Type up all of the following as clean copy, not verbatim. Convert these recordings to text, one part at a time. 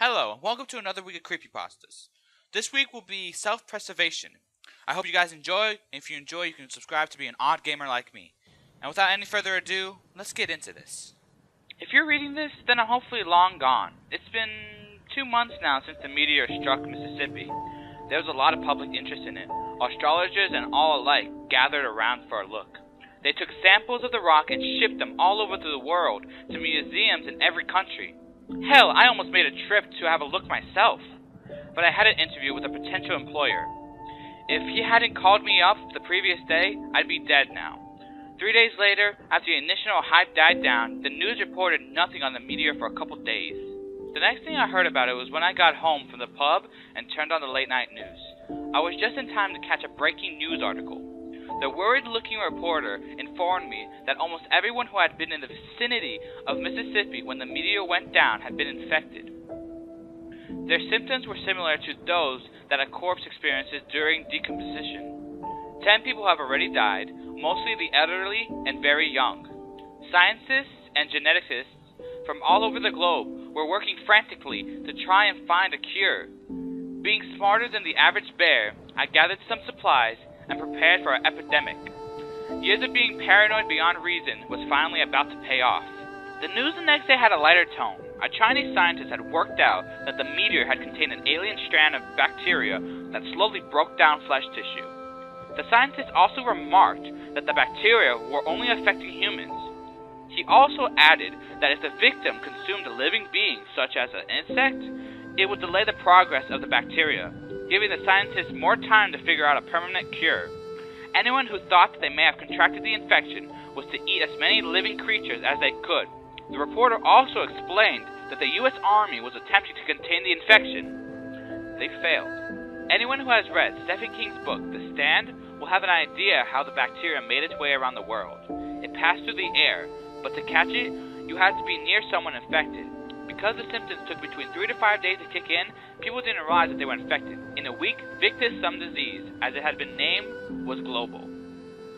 Hello, and welcome to another week of Creepypastas. This week will be self-preservation. I hope you guys enjoy, and if you enjoy, you can subscribe to be an odd gamer like me. And without any further ado, let's get into this. If you're reading this, then I'm hopefully long gone. It's been 2 months now since the meteor struck Mississippi. There was a lot of public interest in it. Astrologers and all alike gathered around for a look. They took samples of the rock and shipped them all over the world to museums in every country. Hell, I almost made a trip to have a look myself. But I had an interview with a potential employer. If he hadn't called me up the previous day, I'd be dead now. 3 days later, after the initial hype died down, the news reported nothing on the meteor for a couple days. The next thing I heard about it was when I got home from the pub and turned on the late night news. I was just in time to catch a breaking news article. The worried-looking reporter informed me that almost everyone who had been in the vicinity of Mississippi when the meteor went down had been infected. Their symptoms were similar to those that a corpse experiences during decomposition. 10 people have already died, mostly the elderly and very young. Scientists and geneticists from all over the globe were working frantically to try and find a cure. Being smarter than the average bear, I gathered some supplies and prepared for an epidemic. Years of being paranoid beyond reason was finally about to pay off. The news the next day had a lighter tone. A Chinese scientist had worked out that the meteor had contained an alien strand of bacteria that slowly broke down flesh tissue. The scientist also remarked that the bacteria were only affecting humans. He also added that if the victim consumed a living being, such as an insect, it would delay the progress of the bacteria, giving the scientists more time to figure out a permanent cure. Anyone who thought that they may have contracted the infection was to eat as many living creatures as they could. The reporter also explained that the U.S. Army was attempting to contain the infection. They failed. Anyone who has read Stephen King's book, The Stand, will have an idea how the bacteria made its way around the world. It passed through the air, but to catch it, you had to be near someone infected. Because the symptoms took between 3 to 5 days to kick in, people didn't realize that they were infected. In a week, Victus some disease, as it had been named, was global.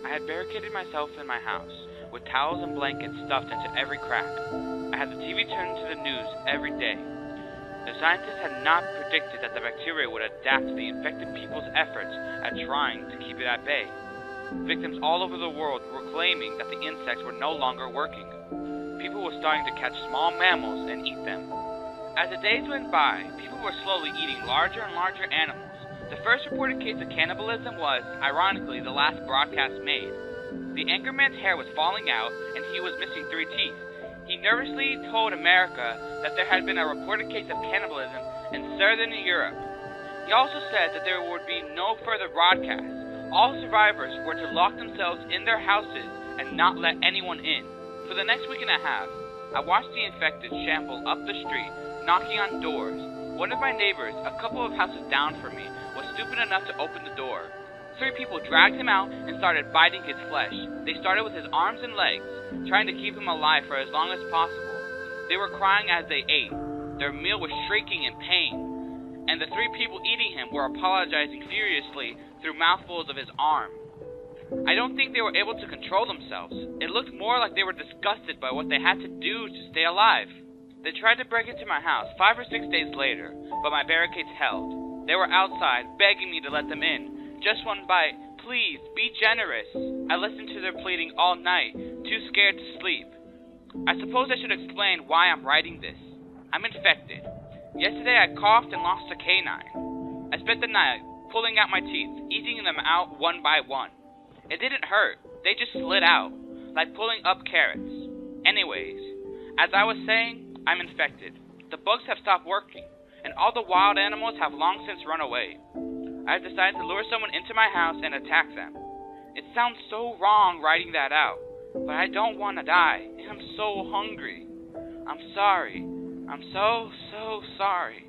I had barricaded myself in my house, with towels and blankets stuffed into every crack. I had the TV turned to the news every day. The scientists had not predicted that the bacteria would adapt to the infected people's efforts at trying to keep it at bay. Victims all over the world were claiming that the insects were no longer working. People were starting to catch small mammals and eat them. As the days went by, people were slowly eating larger and larger animals. The first reported case of cannibalism was, ironically, the last broadcast made. The anchorman's hair was falling out, and he was missing 3 teeth. He nervously told America that there had been a reported case of cannibalism in Southern Europe. He also said that there would be no further broadcasts. All survivors were to lock themselves in their houses and not let anyone in. For the next week and a half, I watched the infected shamble up the street, knocking on doors. One of my neighbors, a couple of houses down from me, was stupid enough to open the door. 3 people dragged him out and started biting his flesh. They started with his arms and legs, trying to keep him alive for as long as possible. They were crying as they ate. Their meal was shrieking in pain. And the 3 people eating him were apologizing furiously through mouthfuls of his arm. I don't think they were able to control themselves. It looked more like they were disgusted by what they had to do to stay alive. They tried to break into my house 5 or 6 days later, but my barricades held. They were outside, begging me to let them in. Just one bite. Please, be generous. I listened to their pleading all night, too scared to sleep. I suppose I should explain why I'm writing this. I'm infected. Yesterday I coughed and lost a canine. I spent the night pulling out my teeth, eating them out one by one. It didn't hurt. They just slid out, like pulling up carrots. Anyways, as I was saying, I'm infected. The bugs have stopped working, and all the wild animals have long since run away. I've decided to lure someone into my house and attack them. It sounds so wrong writing that out, but I don't want to die, and I'm so hungry. I'm sorry. I'm so sorry.